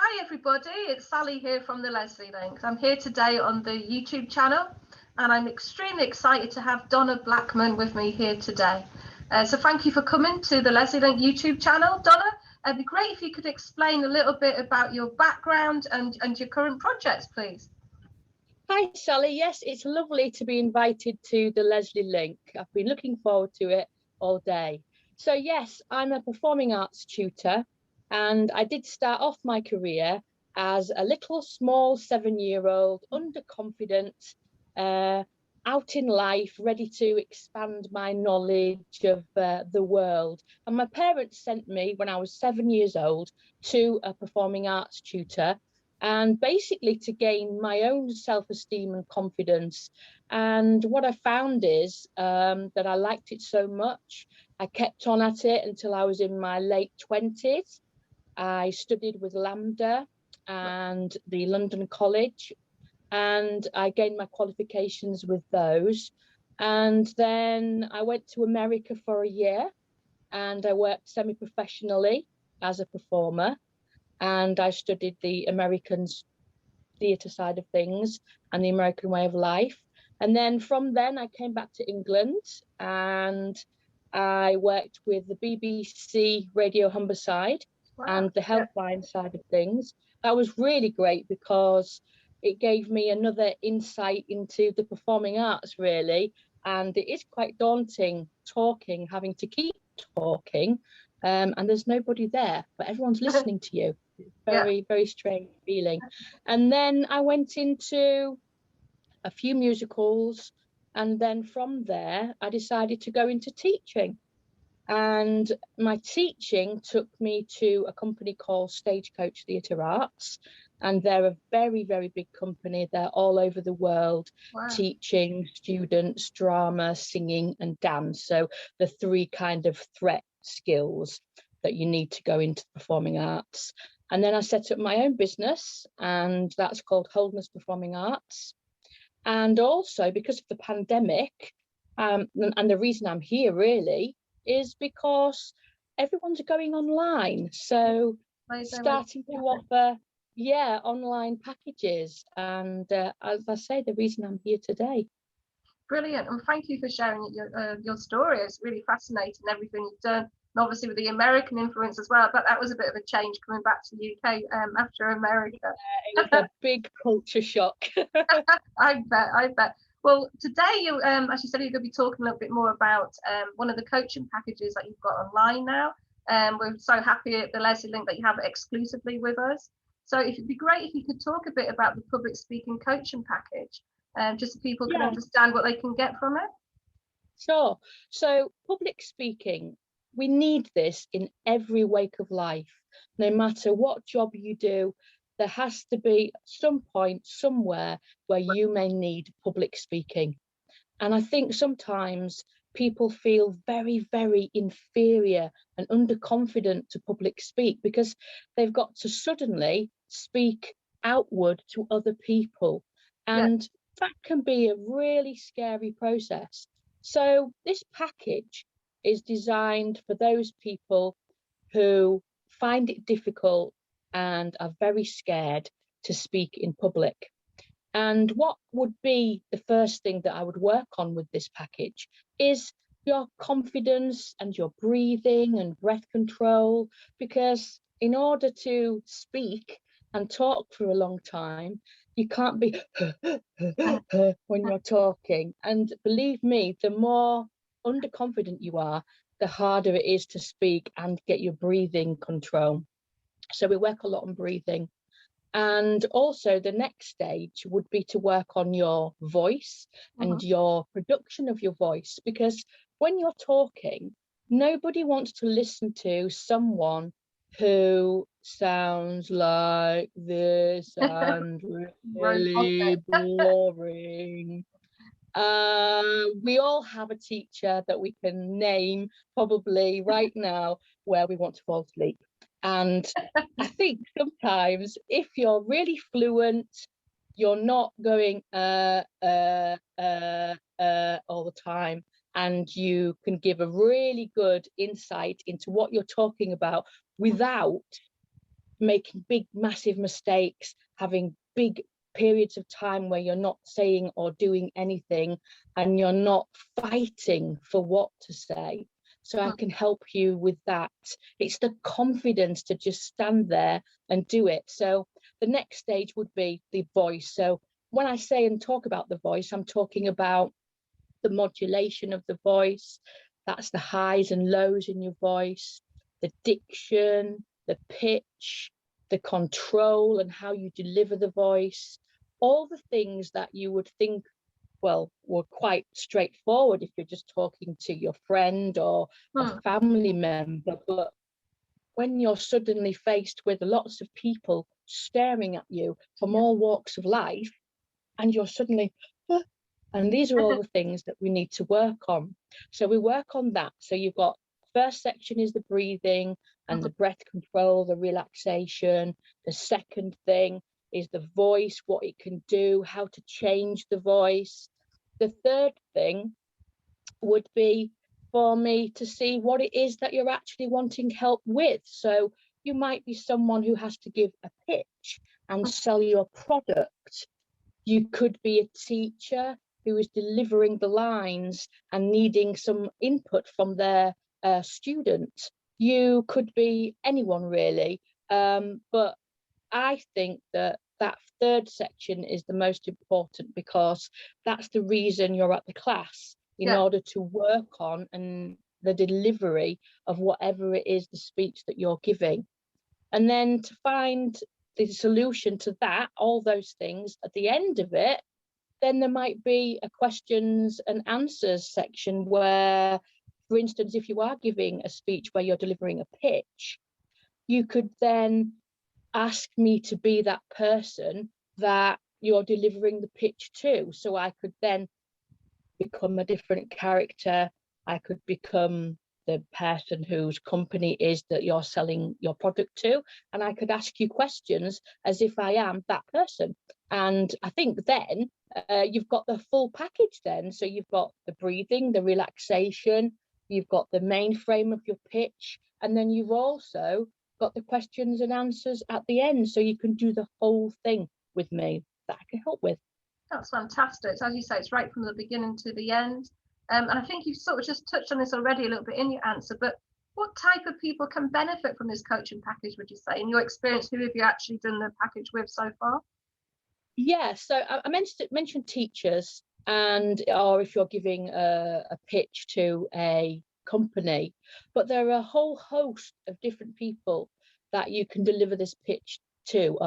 Hi everybody, it's Sally here from the Leslie Link. I'm here today on the YouTube channel and I'm extremely excited to have Donna Blackman with me here today. So thank you for coming to the Leslie Link YouTube channel. Donna, it'd be great if you could explain a little bit about your background and your current projects, please. Hi Sally, yes, it's lovely to be invited to the Leslie Link. I've been looking forward to it all day. So yes, I'm a performing arts tutor and I did start off my career as a little small 7-year-old, underconfident, out in life, ready to expand my knowledge of the world. And my parents sent me when I was 7 years old to a performing arts tutor, and basically to gain my own self-esteem and confidence. And what I found is that I liked it so much, I kept on at it until I was in my late 20s. I studied with LAMDA and the London College, and I gained my qualifications with those. And then I went to America for a year and I worked semi-professionally as a performer, and I studied the American theatre side of things and the American way of life. And then from then I came back to England and I worked with the BBC Radio Humberside and the helpline side of things. That was really great because it gave me another insight into the performing arts, really. And it is quite daunting talking, having to keep talking, and there's nobody there, but everyone's listening to you. Very, very strange feeling. And then I went into a few musicals, and then from there I decided to go into teaching. And my teaching took me to a company called Stagecoach Theatre Arts, and they're a very, very big company. They're all over the world, teaching students drama, singing and dance. So the three kind of threat skills that you need to go into performing arts. And then I set up my own business, and that's called Holdness Performing Arts. And also because of the pandemic, and the reason I'm here really is because everyone's going online. So starting to offer, online packages. And as I say, the reason I'm here today. Brilliant, and thank you for sharing your story. It's really fascinating, everything you've done. And obviously with the American influence as well, but that was a bit of a change coming back to the UK after America. Yeah, it was a big culture shock. I bet. Well, today, you, as you said, you're going to be talking a little bit more about one of the coaching packages that you've got online now. We're so happy at the Leslie Link that you have it exclusively with us. So it'd be great if you could talk a bit about the public speaking coaching package, just so people can understand what they can get from it. Sure. So public speaking, we need this in every wake of life. No matter what job you do, there has to be some point somewhere where you may need public speaking. And I think sometimes people feel very, very inferior and underconfident to public speak because they've got to suddenly speak outward to other people. And that can be a really scary process. So this package is designed for those people who find it difficult and are very scared to speak in public. And what would be the first thing that I would work on with this package is your confidence and your breathing and breath control, because in order to speak and talk for a long time, you can't be when you're talking. And believe me, the more underconfident you are, the harder it is to speak and get your breathing control. So we work a lot on breathing. And also the next stage would be to work on your voice and your production of your voice, because when you're talking, nobody wants to listen to someone who sounds like this and really boring. We all have a teacher that we can name probably right now where we want to fall asleep. And I think sometimes if you're really fluent, you're not going all the time, and you can give a really good insight into what you're talking about without making big, massive mistakes, having big periods of time where you're not saying or doing anything, and you're not fighting for what to say. So I can help you with that. It's the confidence to just stand there and do it. So the next stage would be the voice. So when I say and talk about the voice, I'm talking about the modulation of the voice. That's the highs and lows in your voice, the diction, the pitch, the control and how you deliver the voice, all the things that you would think, well, were quite straightforward if you're just talking to your friend or a family member. But when you're suddenly faced with lots of people staring at you from all walks of life, and you're suddenly, "Ah," and these are all the things that we need to work on. So we work on that. So you've got first section is the breathing and the breath control, the relaxation. The second thing is the voice, what it can do, how to change the voice. The third thing would be for me to see what it is that you're actually wanting help with. So you might be someone who has to give a pitch and sell your product. You could be a teacher who is delivering the lines and needing some input from their student. You could be anyone really, but I think that that third section is the most important, because that's the reason you're at the class, in order to work on and the delivery of whatever it is, the speech that you're giving. And then to find the solution to that, all those things at the end of it, then there might be a questions and answers section where, for instance, if you are giving a speech where you're delivering a pitch, you could then ask me to be that person that you're delivering the pitch to. So I could then become a different character. I could become the person whose company is that you're selling your product to, and I could ask you questions as if I am that person. And I think then you've got the full package then. So you've got the breathing, the relaxation, you've got the main frame of your pitch, and then you've also got the questions and answers at the end. So you can do the whole thing with me that I can help with. That's fantastic. So as you say, it's right from the beginning to the end. And I think you've sort of just touched on this already a little bit in your answer, but what type of people can benefit from this coaching package, would you say? In your experience, who have you actually done the package with so far? Yeah, so I mentioned teachers, and or if you're giving a pitch to a company, but there are a whole host of different people that you can deliver this pitch to,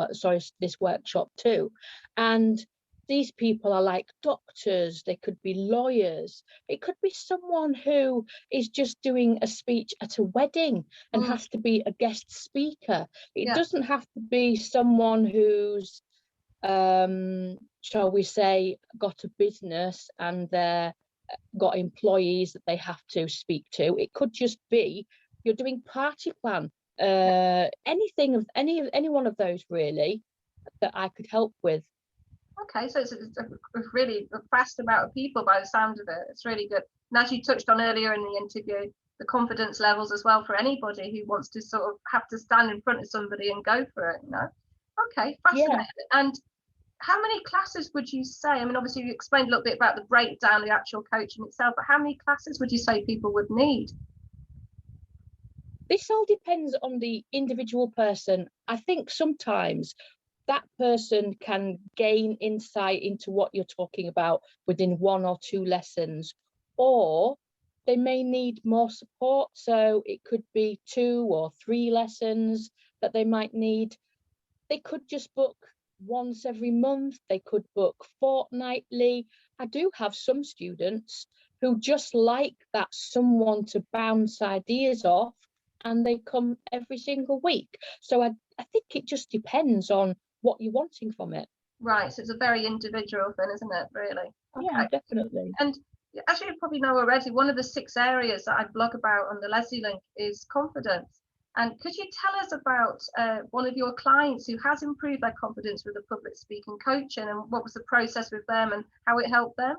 this workshop to. And these people are like doctors, they could be lawyers, it could be someone who is just doing a speech at a wedding and has to be a guest speaker. It doesn't have to be someone who's shall we say, got a business and they're got employees that they have to speak to. It could just be you're doing party plan, anything of any one of those really that I could help with. Okay, so it's a really vast amount of people by the sound of it. It's really good. And as you touched on earlier in the interview, the confidence levels as well for anybody who wants to sort of have to stand in front of somebody and go for it, you know? Okay, fascinating. Yeah. And how many classes would you say? I mean, obviously you explained a little bit about the breakdown, the actual coaching itself, but how many classes would you say people would need? This all depends on the individual person. I think sometimes that person can gain insight into what you're talking about within 1 or 2 lessons, or they may need more support. So it could be 2 or 3 lessons that they might need. They could just book once every month, they could book fortnightly. I do have some students who just like that someone to bounce ideas off, and they come every single week. So I think it just depends on what you're wanting from it. Right, so it's a very individual thing, isn't it, really? Okay. Yeah, definitely. And as you probably know already, one of the 6 areas that I blog about on the Leslie link is confidence. And could you tell us about one of your clients who has improved their confidence with the public speaking coaching, and what was the process with them and how it helped them?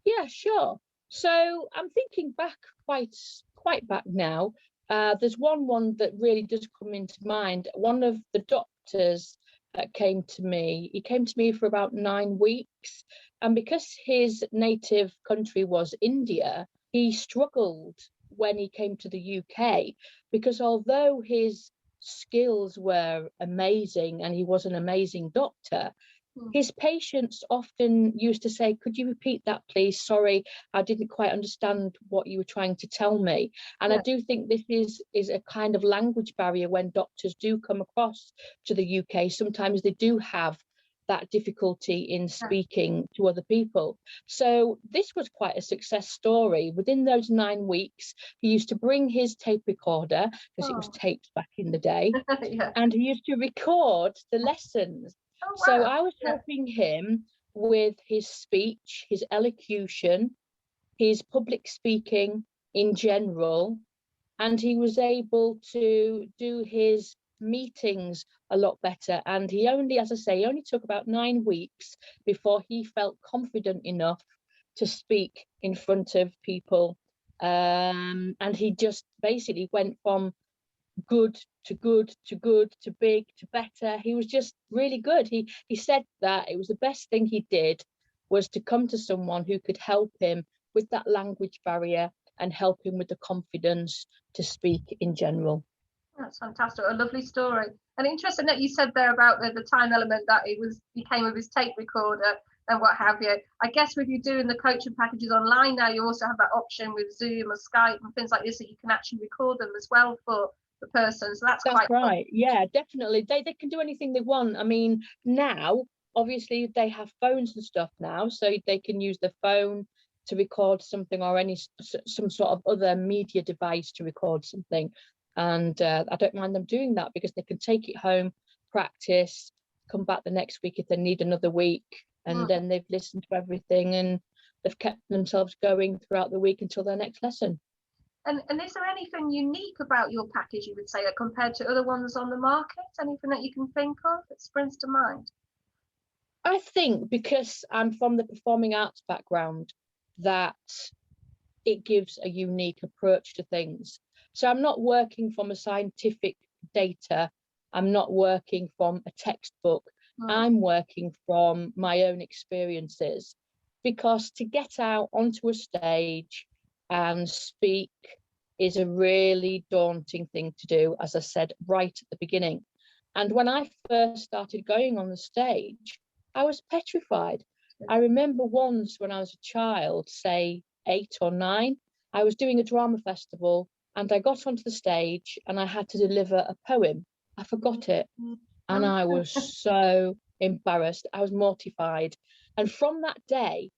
Yeah, sure. So I'm thinking back quite back now. There's one that really does come into mind. One of the doctors that came to me, he came to me for about 9 weeks, and because his native country was India, he struggled when he came to the UK, because although his skills were amazing and he was an amazing doctor, his patients often used to say, could you repeat that, please? Sorry, I didn't quite understand what you were trying to tell me. And I do think this is a kind of language barrier when doctors do come across to the UK. Sometimes they do have that difficulty in speaking to other people. So this was quite a success story. Within those 9 weeks, he used to bring his tape recorder, because it was taped back in the day, and he used to record the lessons. So I was helping him with his speech, his elocution, his public speaking in general, and he was able to do his meetings a lot better. And he only, as I say, he only took about 9 weeks before he felt confident enough to speak in front of people. And he just basically went from good to good to good to big to better. He was just really good. He said that it was the best thing he did was to come to someone who could help him with that language barrier and help him with the confidence to speak in general. That's fantastic. A lovely story. And interesting that you said there about the time element, that he came with his tape recorder and what have you. I guess with you doing the coaching packages online now, you also have that option with Zoom or Skype and things like this, that you can actually record them as well for the person. So that's quite right. fun. Yeah, definitely. They can do anything they want. I mean, now obviously they have phones and stuff now, so they can use the phone to record something, or some sort of other media device to record something. And I don't mind them doing that, because they can take it home, practice, come back the next week if they need another week, and then they've listened to everything and they've kept themselves going throughout the week until their next lesson. And is there anything unique about your package, you would say, compared to other ones on the market? Anything that you can think of that springs to mind? I think because I'm from the performing arts background, that it gives a unique approach to things. So I'm not working from a scientific data. I'm not working from a textbook. I'm working from my own experiences, because to get out onto a stage and speak is a really daunting thing to do, as I said right at the beginning. And when I first started going on the stage, I was petrified. I remember once when I was a child, say 8 or 9, I was doing a drama festival and I got onto the stage and I had to deliver a poem. I forgot it and I was so embarrassed. I was mortified. And from that day,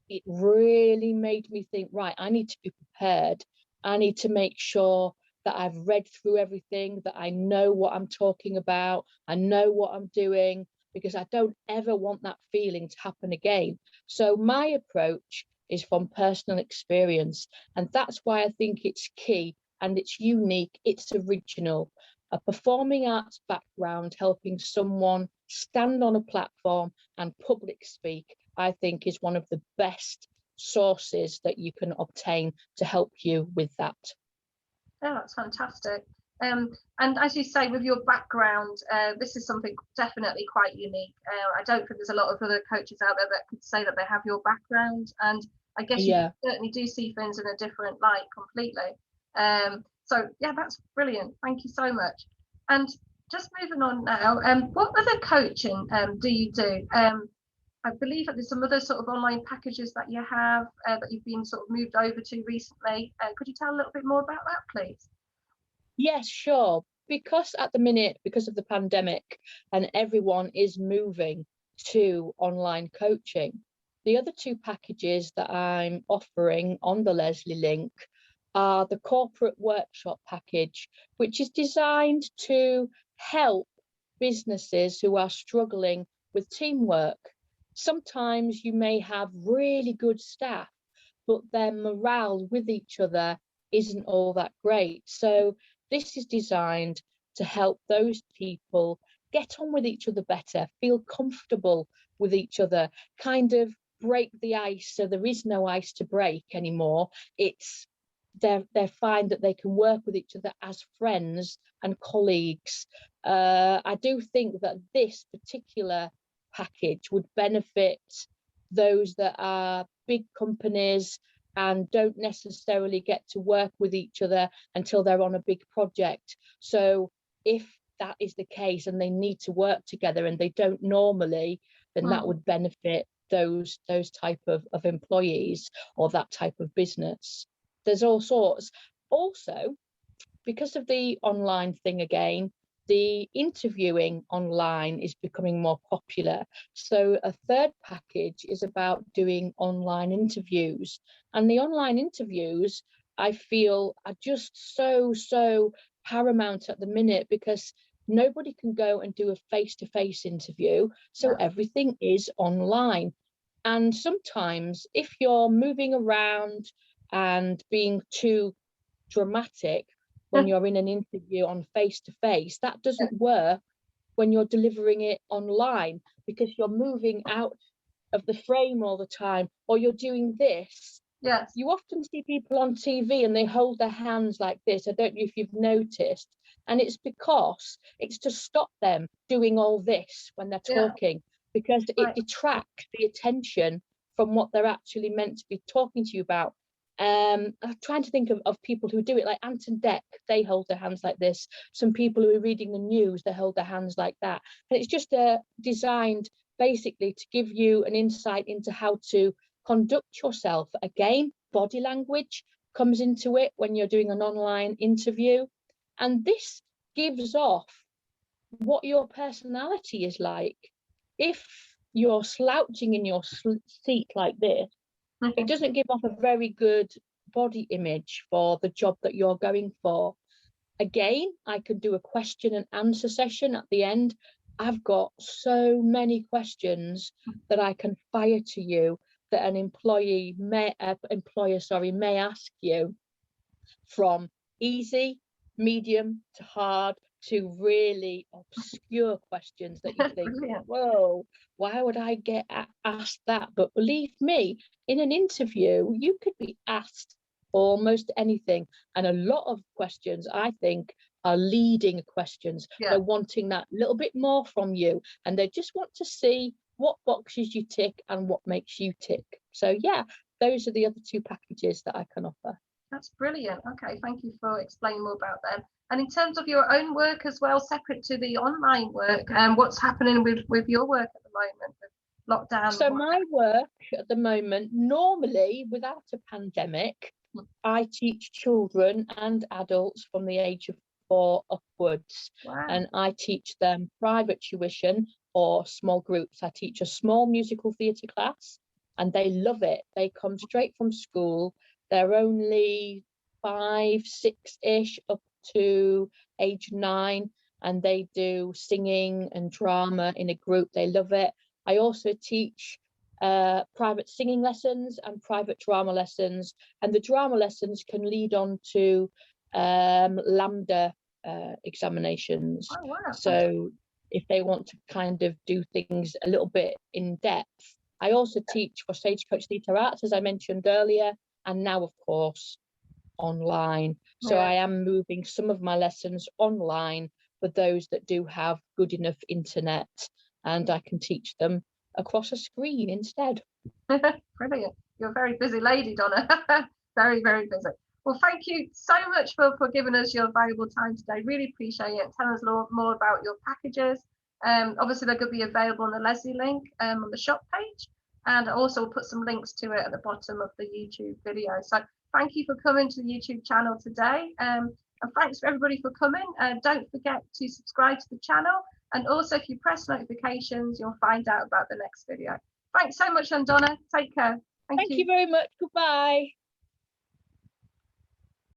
it really made me think, right, I need to be prepared. I need to make sure that I've read through everything, that I know what I'm talking about, I know what I'm doing, because I don't ever want that feeling to happen again. So my approach is from personal experience, and that's why I think it's key and it's unique, it's original. A performing arts background helping someone stand on a platform and public speak, I think, is one of the best sources that you can obtain to help you with that. Oh, that's fantastic. And as you say, with your background, this is something definitely quite unique. I don't think there's a lot of other coaches out there that could say that they have your background, and I guess you certainly do see things in a different light completely. So yeah, that's brilliant. Thank you so much. And just moving on now, what other coaching do you do? I believe that there's some other sort of online packages that you have that you've been sort of moved over to recently. Could you tell a little bit more about that, please? Yes, sure. Because at the minute, because of the pandemic, and everyone is moving to online coaching, the other 2 packages that I'm offering on the Leslie link are the corporate workshop package, which is designed to help businesses who are struggling with teamwork. Sometimes you may have really good staff, but their morale with each other isn't all that great. So this is designed to help those people get on with each other better, feel comfortable with each other, kind of break the ice so there is no ice to break anymore. It's they find that they can work with each other as friends and colleagues. I do think that this particular package would benefit those that are big companies and don't necessarily get to work with each other until they're on a big project. So if that is the case and they need to work together and they don't normally, then that would benefit those type of employees or that type of business. There's all sorts. Also, because of the online thing again, the interviewing online is becoming more popular. So a third package is about doing online interviews. And the online interviews, I feel, are just so paramount at the minute, because nobody can go and do a face-to-face interview. So everything is online. And sometimes if you're moving around and being too dramatic when you're in an interview on face to face, that doesn't work when you're delivering it online, because you're moving out of the frame all the time, or you're doing this. Yes. You often see people on TV and they hold their hands like this. I don't know if you've noticed. And it's because it's to stop them doing all this when they're talking, because it detracts the attention from what they're actually meant to be talking to you about. I'm trying to think of people who do it, like Ant and Dec, they hold their hands like this. Some people who are reading the news, they hold their hands like that. And it's just designed basically to give you an insight into how to conduct yourself. Again, body language comes into it when you're doing an online interview. And this gives off what your personality is like. If you're slouching in your seat like this, it doesn't give off a very good body image for the job that you're going for. Again, I could do a question and answer session at the end. I've got so many questions that I can fire to you that an employer may ask you, from easy, medium to hard to really obscure questions that you think, whoa, why would I get asked that? But believe me, in an interview, you could be asked almost anything. And a lot of questions, I think, are leading questions. They're wanting that little bit more from you, and they just want to see what boxes you tick and what makes you tick. So yeah, those are the other two packages that I can offer. That's brilliant. Okay, thank you for explaining more about them. And in terms of your own work as well, separate to the online work, what's happening with your work at the moment with lockdown? So my work at the moment, normally without a pandemic, I teach children and adults from the age of 4 upwards. Wow. And I teach them private tuition or small groups. I teach a small musical theatre class and they love it. They come straight from school. They're only 5, 6-ish up to age 9, and they do singing and drama in a group. They love it. I also teach private singing lessons and private drama lessons, and the drama lessons can lead on to Lambda examinations. Oh, wow. So if they want to kind of do things a little bit in depth. I also teach for Stagecoach Theatre Arts, as I mentioned earlier, and now of course online. So I am moving some of my lessons online for those that do have good enough internet, and I can teach them across a screen instead. Brilliant. You're a very busy lady, Donna. Very, very busy. Well, thank you so much for giving us your valuable time today. Really appreciate it. Tell us more about your packages. Obviously, they're going to be available on the Leslie link on the shop page, and also we'll put some links to it at the bottom of the YouTube video. So thank you for coming to the YouTube channel today. And thanks for everybody for coming. Don't forget to subscribe to the channel. And also, if you press notifications, you'll find out about the next video. Thanks so much, Donna. Take care. Thank you very much. Goodbye.